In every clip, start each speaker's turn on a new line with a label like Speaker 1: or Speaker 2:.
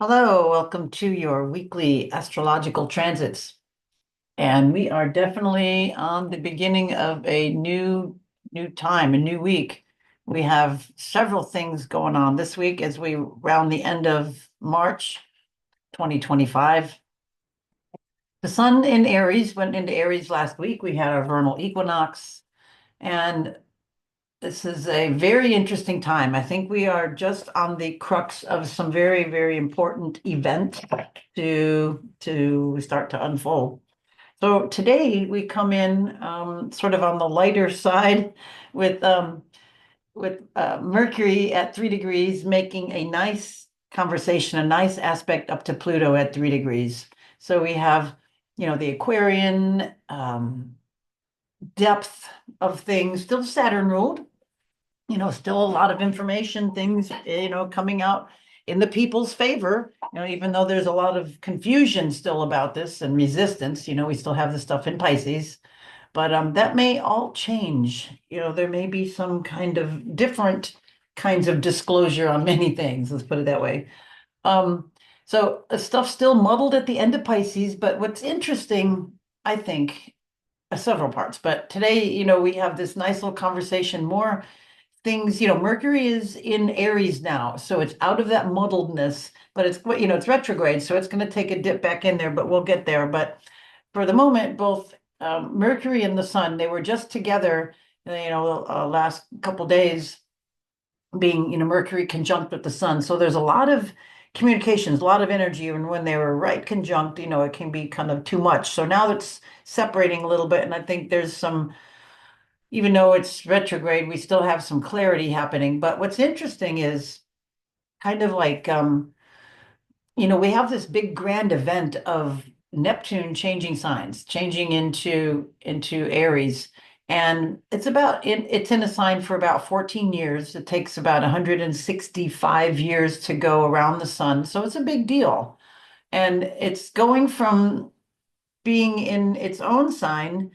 Speaker 1: Hello, welcome to your weekly astrological transits. And we are definitely on the beginning of a new time, a new week. We have several things going on this week as we round the end of March 2025. The sun in Aries went into Aries last week. We had our vernal equinox, and this is a very interesting time. I think we are just on the crux of some very, very important event to start to unfold. So today we come in sort of on the lighter side with Mercury at 3 degrees, making a nice conversation, a nice aspect up to Pluto at 3 degrees. So we have, the Aquarian depth of things, still Saturn ruled, still a lot of information, things, coming out in the people's favor, even though there's a lot of confusion still about this and resistance, we still have the stuff in Pisces, but that may all change. There may be some kind of different kinds of disclosure on many things, let's put it that way. So stuff's still muddled at the end of Pisces, but what's interesting, I think, several parts, but today, we have this nice little conversation, more things, Mercury is in Aries now, so it's out of that muddledness, but it's retrograde, so it's going to take a dip back in there, but we'll get there. But for the moment, both Mercury and the Sun, they were just together, last couple days, being, Mercury conjunct with the Sun. So there's a lot of communications, a lot of energy, and when they were right conjunct, it can be kind of too much. So now it's separating a little bit, and I think there's some, even though it's retrograde, we still have some clarity happening. But what's interesting is kind of like, we have this big grand event of Neptune changing signs, changing into Aries. And it's in a sign for about 14 years. It takes about 165 years to go around the sun. So it's a big deal. And it's going from being in its own sign,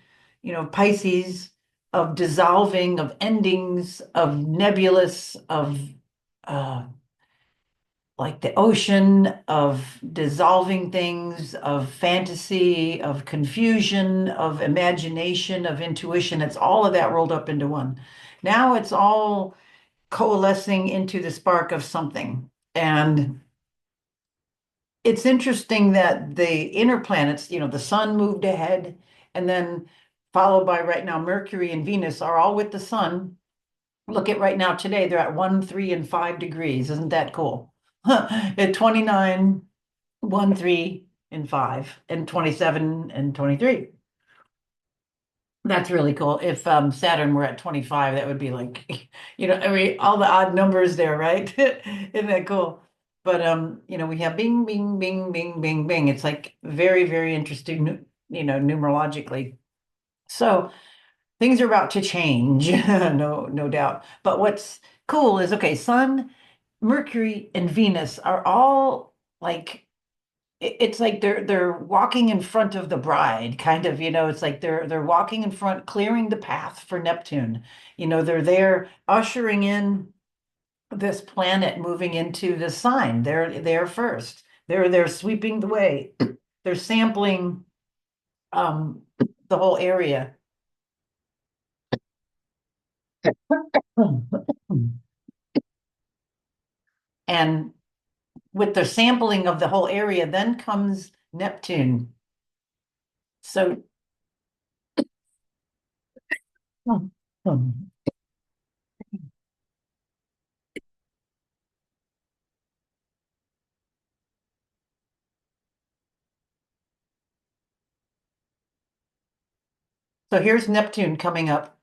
Speaker 1: Pisces, of dissolving, of endings, of nebulous, of uh, like the ocean, of dissolving things, of fantasy, of confusion, of imagination, of intuition. It's all of that rolled up into one. Now it's all coalescing into the spark of something. And it's interesting that the inner planets, the sun moved ahead, and then followed by right now, Mercury and Venus are all with the sun. Look at right now today, they're at 1, 3, and 5 degrees. Isn't that cool? At 29, 1, 3, and 5, and 27 and 23. That's really cool. If Saturn were at 25, that would be like, I mean, all the odd numbers there, right? Isn't that cool? But we have bing, bing, bing, bing, bing, bing. It's like very, very interesting, numerologically. So things are about to change, no doubt. But what's cool is, okay, Sun, Mercury, and Venus are all like, it's like they're walking in front of the bride, kind of, it's like they're walking in front, clearing the path for Neptune. They're there ushering in this planet moving into the sign. They're there first. They're sweeping the way. They're sampling um the whole area. And with the sampling of the whole area, then comes Neptune. So so here's Neptune coming up,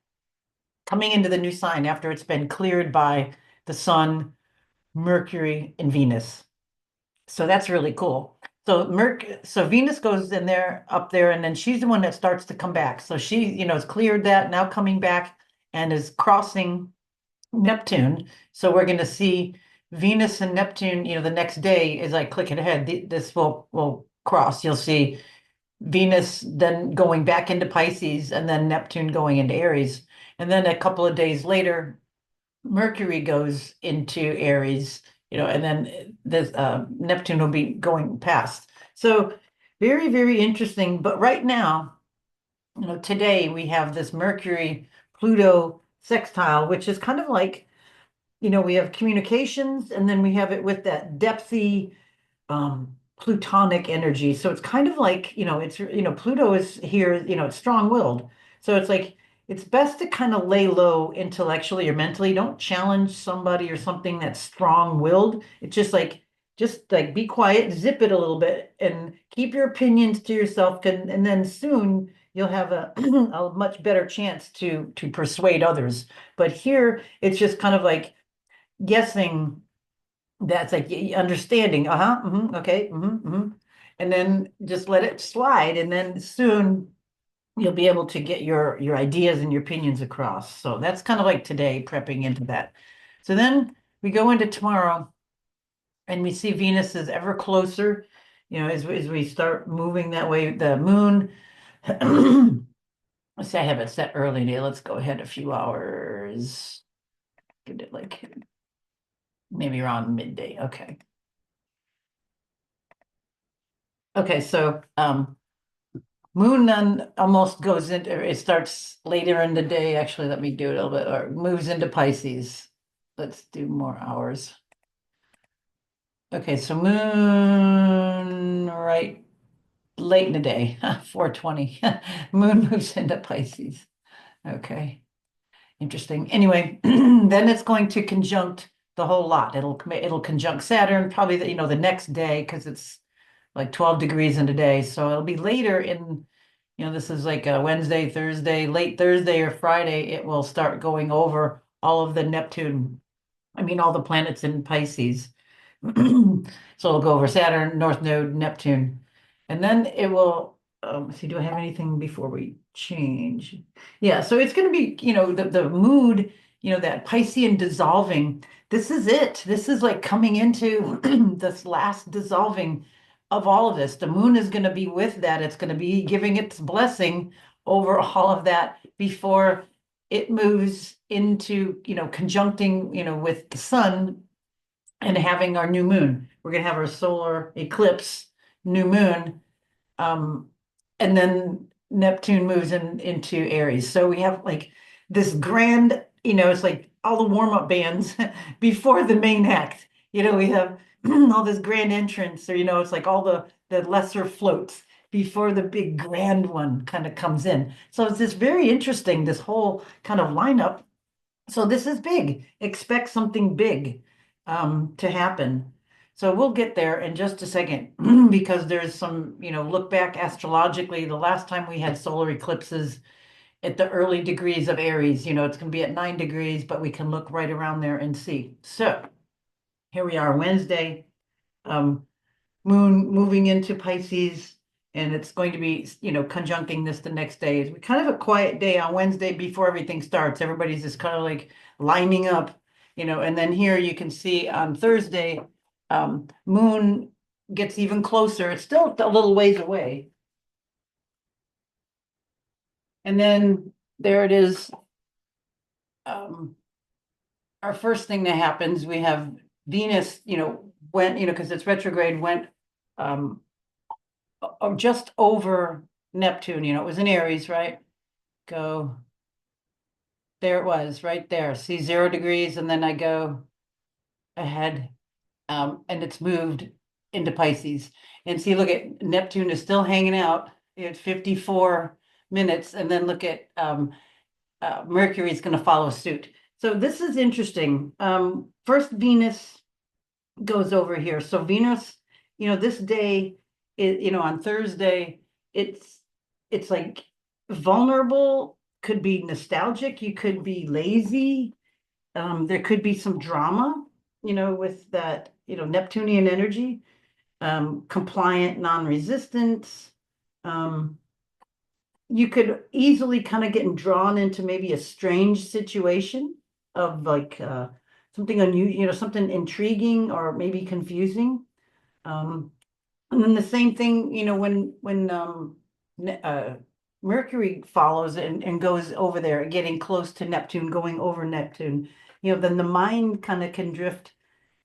Speaker 1: coming into the new sign after it's been cleared by the Sun, Mercury, and Venus. So that's really cool. So Venus goes in there, up there, and then she's the one that starts to come back. So she, has cleared that, now coming back and is crossing Neptune. So we're going to see Venus and Neptune, the next day as I click it ahead, this will cross. You'll see Venus then going back into Pisces and then Neptune going into Aries. And then a couple of days later, Mercury goes into Aries and then this Neptune will be going past. So very, very interesting. But right now, today we have this Mercury Pluto sextile, which is kind of like, we have communications and then we have it with that depthy plutonic energy. So it's kind of like, Pluto is here, it's strong-willed. So it's like it's best to kind of lay low intellectually or mentally. Don't challenge somebody or something that's strong-willed. It's just like be quiet, zip it a little bit, and keep your opinions to yourself. And then soon you'll have a a much better chance to persuade others. But here it's just kind of like guessing, that's like understanding, okay, and then just let it slide, and then soon you'll be able to get your ideas and your opinions across. So that's kind of like today, prepping into that. So then we go into tomorrow, and we see Venus is ever closer, as we start moving that way. The moon, let's say I have it set early today. Let's go ahead a few hours. Get it like maybe around midday. Okay. Okay, so moon then almost goes into, it starts later in the day. Actually, let me do it a little bit, or moves into Pisces. Let's do more hours. Okay, so moon right late in the day, 4:20. Moon moves into Pisces. Okay, interesting. Anyway, then it's going to conjunct the whole lot. It'll conjunct Saturn probably the next day, because it's like 12 degrees in a day. So it'll be later in, this is like a Wednesday, Thursday, late Thursday or Friday, it will start going over all of the Neptune, all the planets in Pisces. So it'll go over Saturn, North Node, Neptune. And then it will, see, do I have anything before we change? Yeah, so it's going to be, the mood, that Piscean dissolving. This is it. This is like coming into this last dissolving of all of this. The moon is going to be with that. It's going to be giving its blessing over all of that before it moves into, conjuncting, with the sun and having our new moon. We're going to have our solar eclipse, new moon, um, and then Neptune moves into Aries. So we have like this grand, it's like all the warm-up bands before the main act. We have all this grand entrance, or it's like all the lesser floats before the big grand one kind of comes in. So it's this very interesting, this whole kind of lineup. So this is big. Expect something big to happen. So we'll get there in just a second, because there's some, look back astrologically. The last time we had solar eclipses at the early degrees of Aries, it's going to be at 9 degrees, but we can look right around there and see. So here we are, Wednesday, um, moon moving into Pisces, and it's going to be, conjuncting this the next day. It's kind of a quiet day on Wednesday before everything starts. Everybody's just kind of like lining up, and then here you can see on Thursday, moon gets even closer. It's still a little ways away. And then there it is. Our first thing that happens, we have Venus, went, because it's retrograde, went um, just over Neptune. It was in Aries, right? Go, there it was, right there. See, 0 degrees, and then I go ahead, and it's moved into Pisces. And see, look at Neptune is still hanging out at 54 minutes, and then look at Mercury is going to follow suit. So this is interesting. First, Venus goes over here. So Venus, this day, on Thursday, it's like vulnerable, could be nostalgic, you could be lazy. There could be some drama, with that, Neptunian energy, compliant, non-resistance. You could easily kind of get drawn into maybe a strange situation of like something unusual, something intriguing or maybe confusing. And then the same thing, when Mercury follows and goes over there, getting close to Neptune, going over Neptune, then the mind kind of can drift,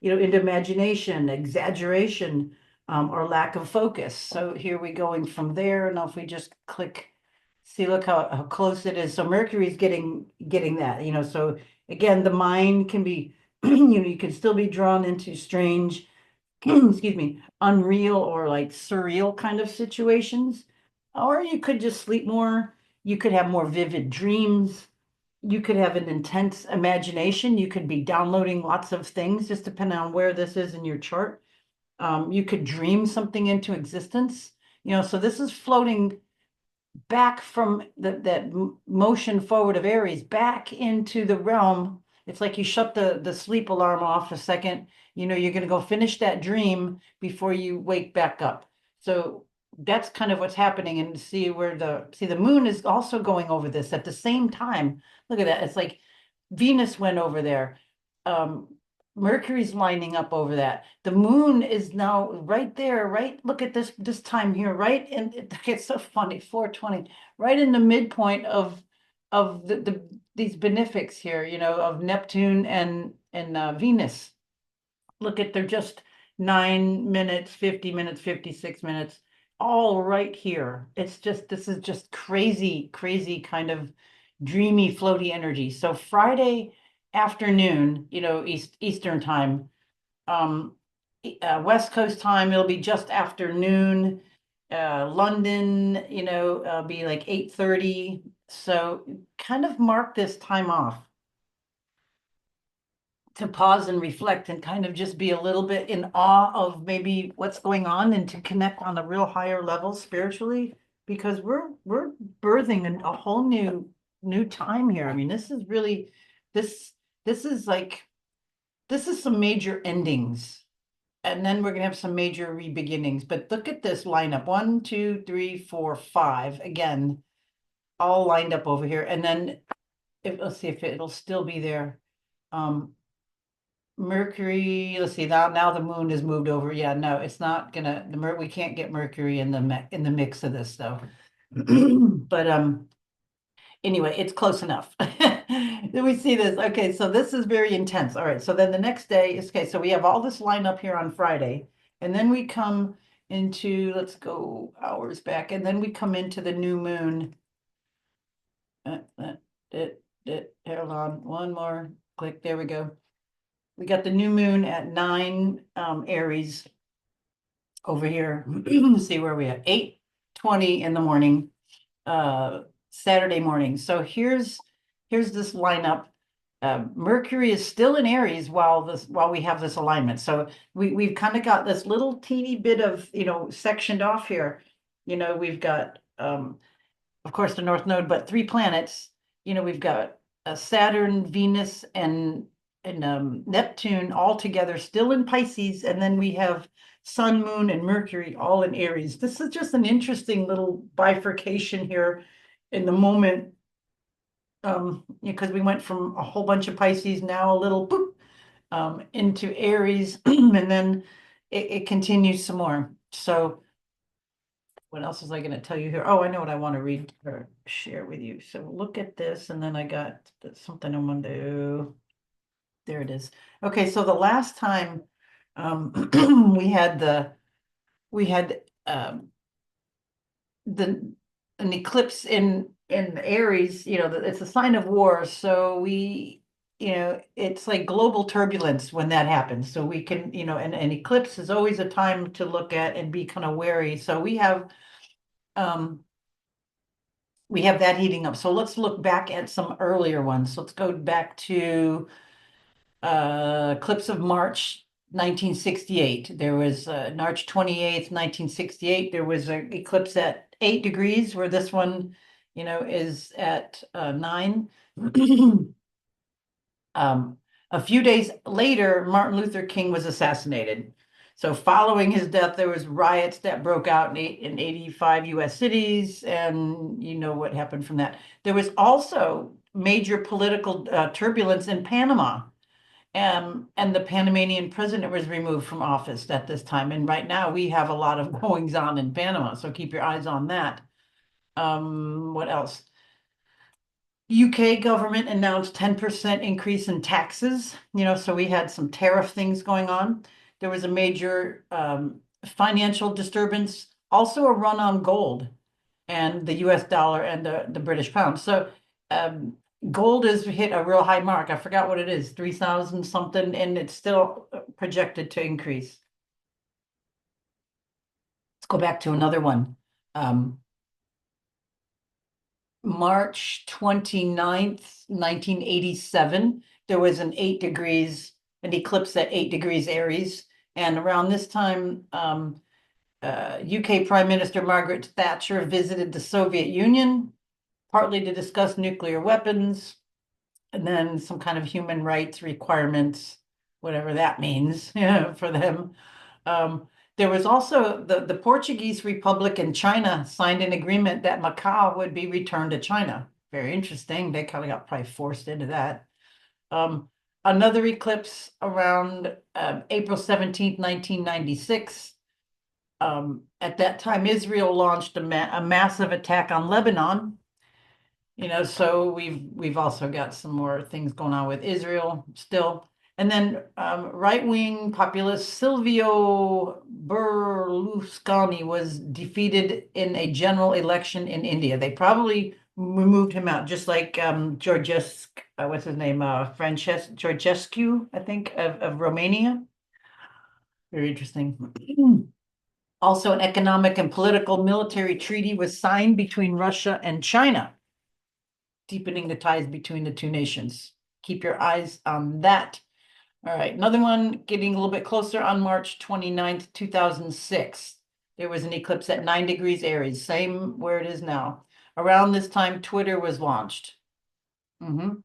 Speaker 1: into imagination, exaggeration, or lack of focus. So here we going from there. Now if we just click, see, look how close it is. So Mercury's getting that, so again, the mind can be, you can still be drawn into strange, excuse me, unreal or like surreal kind of situations. Or you could just sleep more. You could have more vivid dreams. You could have an intense imagination. You could be downloading lots of things, just depending on where this is in your chart. You could dream something into existence. So this is floating back from that motion forward of Aries back into the realm. It's like you shut the sleep alarm off a second. You're going to go finish that dream before you wake back up. So that's kind of what's happening. And see the moon is also going over this at the same time. Look at that. It's like Venus went over there. Um, Mercury's lining up over that. The moon is now right there, right? Look at this time here, right? And it's so funny, 420, right in the midpoint of these benefics here, of Neptune and Venus. Look at they're just 9 minutes, 50 minutes, 56 minutes, all right here. This is just crazy, crazy kind of dreamy, floaty energy. So Friday afternoon, Eastern time, um, West Coast time, it'll be just afternoon. London, be like 8:30. So kind of mark this time off to pause and reflect and kind of just be a little bit in awe of maybe what's going on and to connect on a real higher level spiritually, because we're birthing a whole new time here. I mean, this is really this this is like this is some major endings, and then we're gonna have some major re-beginnings. But look at this lineup: 1, 2, 3, 4, 5. Again, all lined up over here, and then let's see if it'll still be there. Mercury, let's see, now the moon has moved over. Yeah, no, it's not gonna, we can't get Mercury in the mix of this though. But anyway, it's close enough. Then we see this. Okay, so this is very intense. All right, so then the next day is, okay, so we have all this line up here on Friday, and then we come into, let's go hours back, and then we come into the new moon. Hold on, one more click, there we go. We got the new moon at 9 Aries over here. See where we at, 8:20 in the morning, Saturday morning. So here's this lineup. Mercury is still in Aries while we have this alignment. So we've kind of got this little teeny bit of sectioned off here. We've got of course the North Node, but 3 planets. We've got Saturn, Venus, and Neptune all together, still in Pisces, and then we have Sun, Moon, and Mercury all in Aries. This is just an interesting little bifurcation here in the moment, because we went from a whole bunch of Pisces, now a little boop, into Aries, and then it continues some more. So what else was I going to tell you here? Oh, I know what I want to read or share with you. So look at this, and then I got something I want to do. There it is. Okay, so the last time we had an eclipse in Aries, it's a sign of war. So it's like global turbulence when that happens. So we can, and an eclipse is always a time to look at and be kind of wary. So we have that heating up. So let's look back at some earlier ones. So let's go back to eclipse of March 1968. There was March 28th, 1968. There was an eclipse at 8 degrees, where this one, is at 9. A few days later, Martin Luther King was assassinated. So following his death, there was riots that broke out in 85 US cities, and you know what happened from that. There was also major political turbulence in Panama. And the Panamanian president was removed from office at this time. And right now we have a lot of goings on in Panama. So keep your eyes on that. What else? UK government announced 10% increase in taxes, so we had some tariff things going on. There was a major financial disturbance, also a run on gold and the US dollar and the British pound. So um, gold has hit a real high mark. I forgot what it is, 3,000 something, and it's still projected to increase. Let's go back to another one. Um, March 29th, 1987, there was an eclipse at 8 degrees Aries. And around this time, UK Prime Minister Margaret Thatcher visited the Soviet Union, partly to discuss nuclear weapons, and then some kind of human rights requirements, whatever that means, for them. There was also the Portuguese Republic and China signed an agreement that Macau would be returned to China. Very interesting. They kind of got probably forced into that. Um, Another eclipse around April 17th, 1996. At that time, Israel launched a massive attack on Lebanon. So we've also got some more things going on with Israel still. And then right-wing populist Silvio Berlusconi was defeated in a general election in India. They probably removed him out, just like what's his name? Georgescu, I think, of Romania. Very interesting. Also, an economic and political military treaty was signed between Russia and China, deepening the ties between the two nations. Keep your eyes on that. All right, another one getting a little bit closer on March 29th, 2006. There was an eclipse at 9 degrees Aries, same where it is now. Around this time, Twitter was launched. The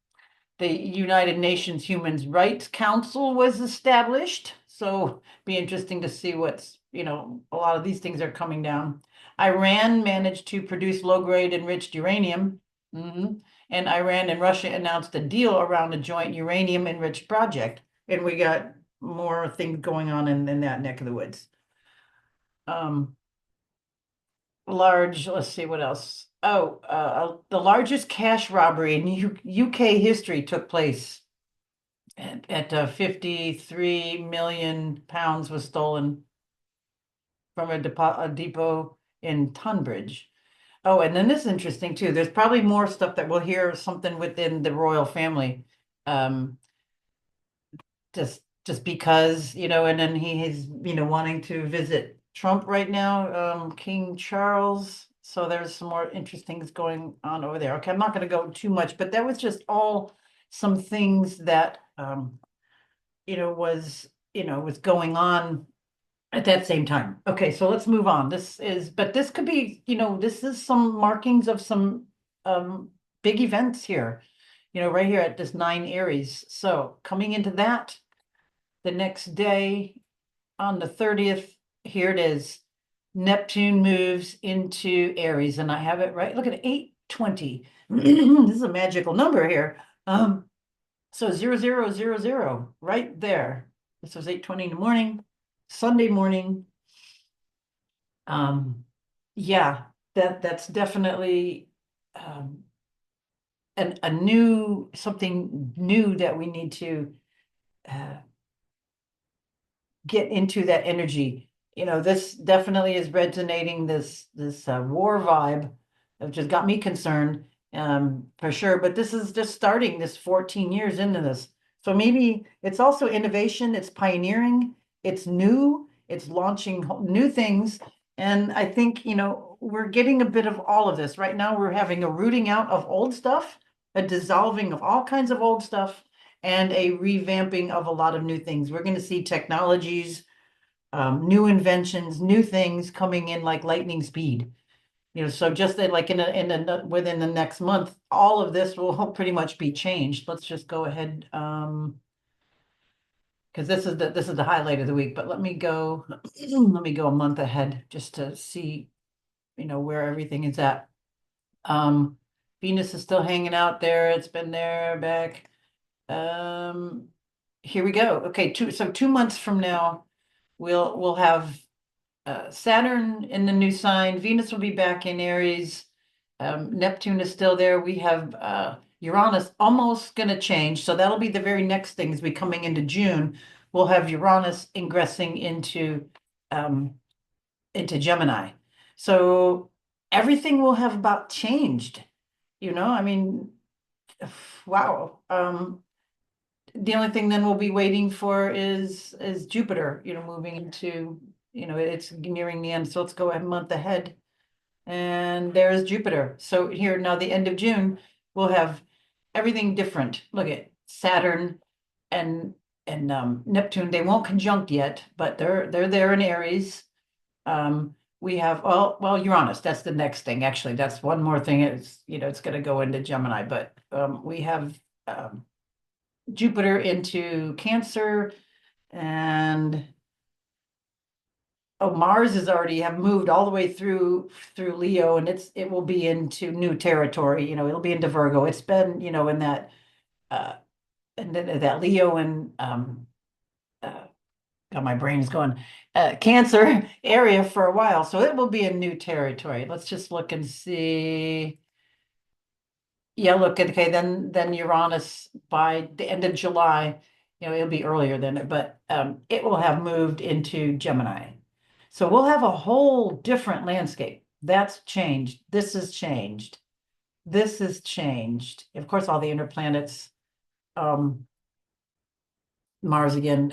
Speaker 1: United Nations Human Rights Council was established. So be interesting to see a lot of these things are coming down. Iran managed to produce low-grade enriched uranium. And Iran and Russia announced a deal around a joint uranium enriched project. And we got more things going on in that neck of the woods. Let's see what else. Oh, the largest cash robbery in UK history took place at 53 million pounds was stolen from a depot in Tunbridge. Oh, and then this is interesting too. There's probably more stuff that we'll hear something within the royal family. Um, just because, and then he's, wanting to visit Trump right now, King Charles. So there's some more interesting things going on over there. Okay, I'm not going to go too much, but that was just all some things that, was going on at that same time. Okay, so let's move on. But this could be, this is some markings of some big events here, right here at this 9 Aries. So coming into that, the next day on the 30th, here it is. Neptune moves into Aries, and I have it right. Look at 8:20. This is a magical number here. So 0000, right there. This was 8:20 in the morning, Sunday morning. Yeah, that's definitely something new that we need to get into that energy. This definitely is resonating this war vibe, which has got me concerned, for sure. But this is just starting this 14 years into this. So maybe it's also innovation, it's pioneering, it's new, it's launching new things. And I think, we're getting a bit of all of this. Right now, we're having a rooting out of old stuff, a dissolving of all kinds of old stuff, and a revamping of a lot of new things. We're going to see technologies, new inventions, new things coming in like lightning speed. So just that, like within the next month, all of this will pretty much be changed. Let's just go ahead, because this is the highlight of the week. But let me go a month ahead just to see, where everything is at. Venus is still hanging out there. It's been there back. Here we go. Okay, 2 months from now, we'll have Saturn in the new sign. Venus will be back in Aries. Neptune is still there. We have Uranus almost going to change. So that'll be the very next thing as we coming into June. We'll have Uranus ingressing um, into Gemini. So everything will have about changed, I mean, wow. The only thing then we'll be waiting for is Jupiter, moving into, it's nearing the end. So let's go a month ahead. And there's Jupiter. So here now, the end of June, we'll have everything different. Look at Saturn and Neptune. They won't conjunct yet, but they're there in Aries. We have Uranus. That's the next thing. Actually, that's one more thing. It's going to go into Gemini, but we have Jupiter into Cancer, and Mars is already have moved all the way through Leo, and it will be into new territory. It'll be into Virgo. It's been, in that uh and then that Leo and uh got my brain's going Cancer area for a while. So it will be a new territory. Let's just look and see. Yeah, look, okay, then Uranus by the end of July, it'll be earlier than it, but it will have moved into Gemini. So we'll have a whole different landscape. That's changed. This has changed. This has changed. Of course, all the inner planets, um, Mars again,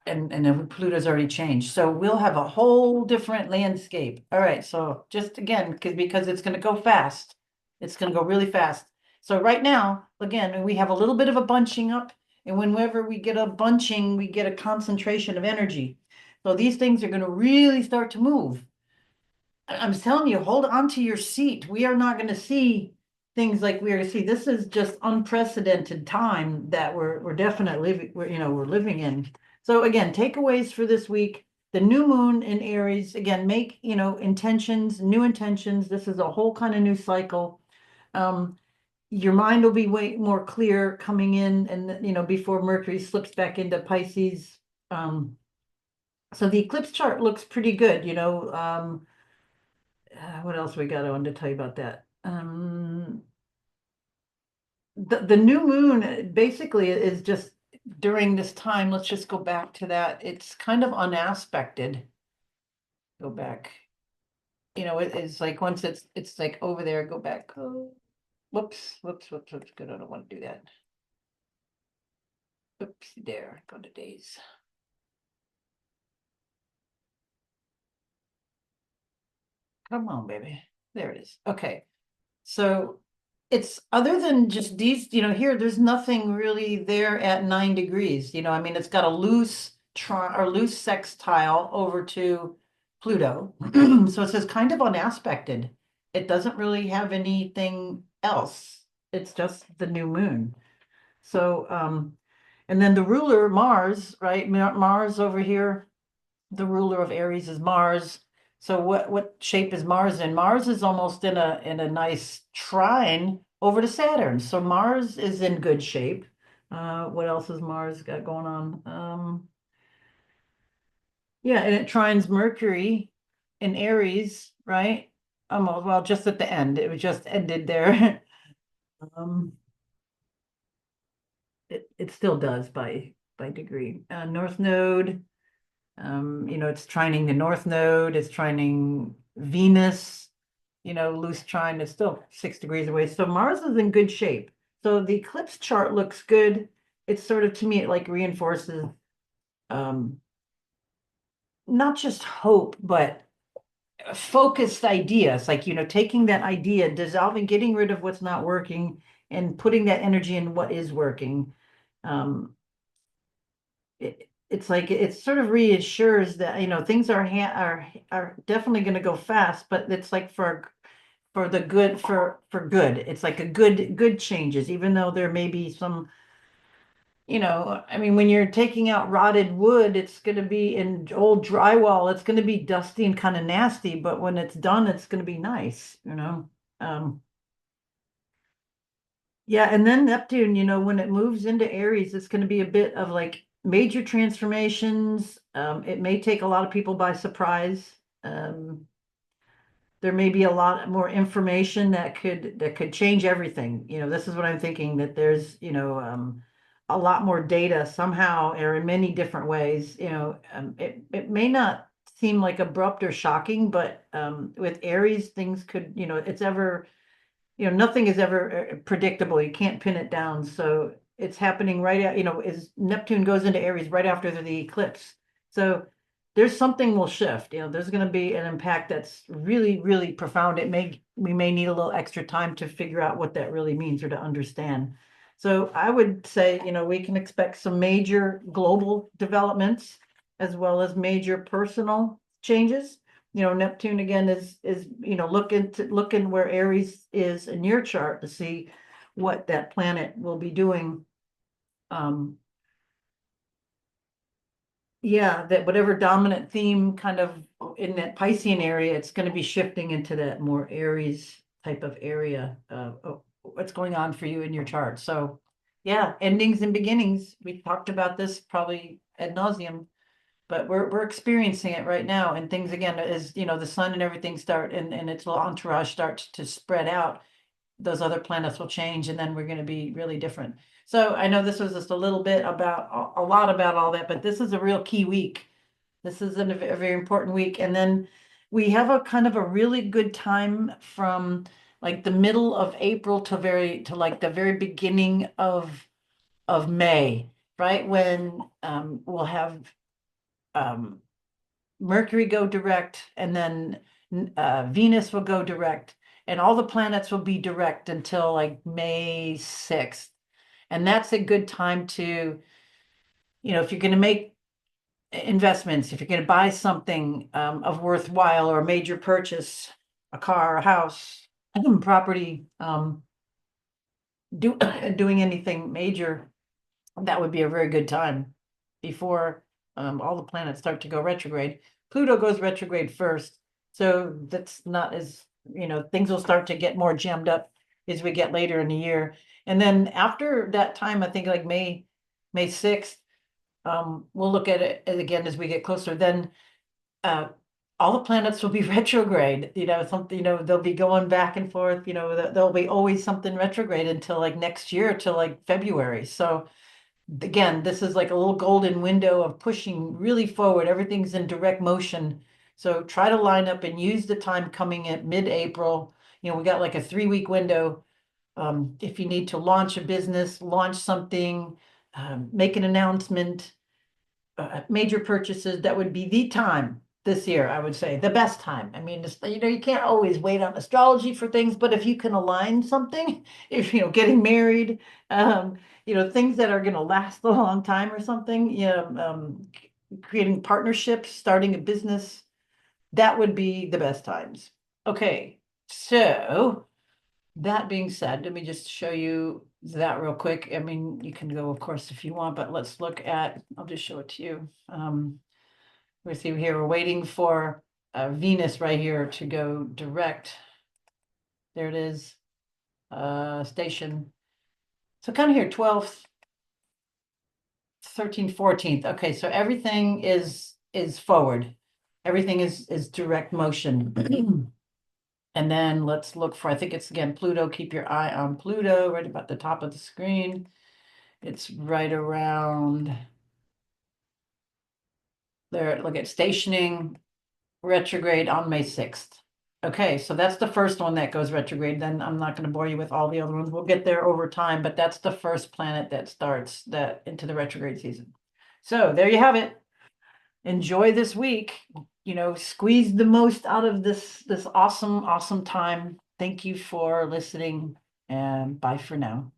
Speaker 1: and then Pluto's already changed. So we'll have a whole different landscape. All right, so just again, because it's going to go fast. It's going to go really fast. So right now, again, we have a little bit of a bunching up, and whenever we get a bunching, we get a concentration of energy. So these things are going to really start to move. I'm telling you, hold on to your seat. We are not going to see things like we are to see. This is just unprecedented time that we're definitely we're living in. So again, takeaways for this week. The new moon in Aries, again, make, intentions, new intentions. This is a whole kind of new cycle. Your mind will be way more clear coming in and, before Mercury slips back into Pisces. So the eclipse chart looks pretty good, what else we got? I wanted to tell you about that. The new moon basically is just during this time. Let's just go back to that. It's kind of unaspected. Go back. It's like once it's like over there. Go back. Oh, whoops. Good. I don't want to do that. Oops, there. Go to days. Come on, baby. There it is. Okay. So it's other than just these, here, there's nothing really there at 9 degrees. I mean, it's got a loose sextile over to Pluto. So it says kind of unaspected. It doesn't really have anything else. It's just the new moon. So, and then the ruler, Mars, right? Mars over here, the ruler of Aries is Mars. So what shape is Mars in? Mars is almost in a nice trine over to Saturn. So Mars is in good shape. What else has Mars got going on? Yeah, and it trines Mercury in Aries, right? Well, just at the end. It was just ended there. Um, it still does by degree. North Node. It's trining the North Node, it's trining Venus, loose trine is still 6 degrees away. So Mars is in good shape. So the eclipse chart looks good. It's sort of, to me, it like reinforces um, not just hope, but focused ideas, like, taking that idea, dissolving, getting rid of what's not working and putting that energy in what is working. Um, it's like it sort of reassures that things are definitely going to go fast, but it's like for the good, for good. It's like a good changes, even though there may be some, I mean, when you're taking out rotted wood, it's going to be in old drywall, it's going to be dusty and kind of nasty, but when it's done, it's going to be nice. Yeah, and then Neptune, when it moves into Aries, it's going to be a bit of like major transformations. It may take a lot of people by surprise. Um, there may be a lot more information that could change everything. This is what I'm thinking, that there's, a lot more data somehow, or in many different ways. It may not seem like abrupt or shocking, but with Aries, things could, it's ever, nothing is ever predictable. You can't pin it down. So it's happening right at, as Neptune goes into Aries right after the eclipse. So there's something will shift. There's going to be an impact that's really, really profound. We may need a little extra time to figure out what that really means or to understand. So I would say, we can expect some major global developments as well as major personal changes. Neptune again is looking where Aries is in your chart to see what that planet will be doing. Yeah, that whatever dominant theme kind of in that Piscean area, it's going to be shifting into that more Aries type of area. What's going on for you in your chart? So, yeah, endings and beginnings. We talked about this probably ad nauseum, but we're experiencing it right now. And things again, as the sun and everything start and its little entourage starts to spread out, those other planets will change, and then we're going to be really different. So I know this was just a little bit about a lot about all that, but this is a real key week. This is a very important week. And then we have a kind of a really good time from like the middle of April to like the very beginning of May, right? When we'll have um, Mercury go direct, and then Venus will go direct, and all the planets will be direct until like May 6th. And that's a good time to, if you're going to make investments, if you're going to buy something of worthwhile or a major purchase, a car, a house, property, doing anything major, that would be a very good time before all the planets start to go retrograde. Pluto goes retrograde first, so that's not as, things will start to get more jammed up as we get later in the year. And then after that time, I think like May 6th, we'll look at it again as we get closer. Then all the planets will be retrograde. Something, they'll be going back and forth. There'll be always something retrograde until like next year, till like February. So again, this is like a little golden window of pushing really forward. Everything's in direct motion. So try to line up and use the time coming at mid-April. We got like a 3-week window. If you need to launch a business, launch something, make an announcement, major purchases, that would be the time this year, I would say, the best time. I mean, you can't always wait on astrology for things, but if you can align something, if, getting married, things that are going to last a long time or something, creating partnerships, starting a business, that would be the best times. Okay, so that being said, let me just show you that real quick. I mean, you can go, of course, if you want, but let's look at, I'll just show it to you. We see here, we're waiting for Venus right here to go direct. There it is, station. So kind of here, 12th, 13th, 14th. Okay, so everything is forward. Everything is direct motion. And then let's look for, I think it's again, Pluto. Keep your eye on Pluto right about the top of the screen. It's right around there. Look at stationing retrograde on May 6th. Okay, so that's the first one that goes retrograde. Then I'm not going to bore you with all the other ones. We'll get there over time, but that's the first planet that starts that into the retrograde season. So there you have it. Enjoy this week. Squeeze the most out of this awesome, awesome time. Thank you for listening, and bye for now.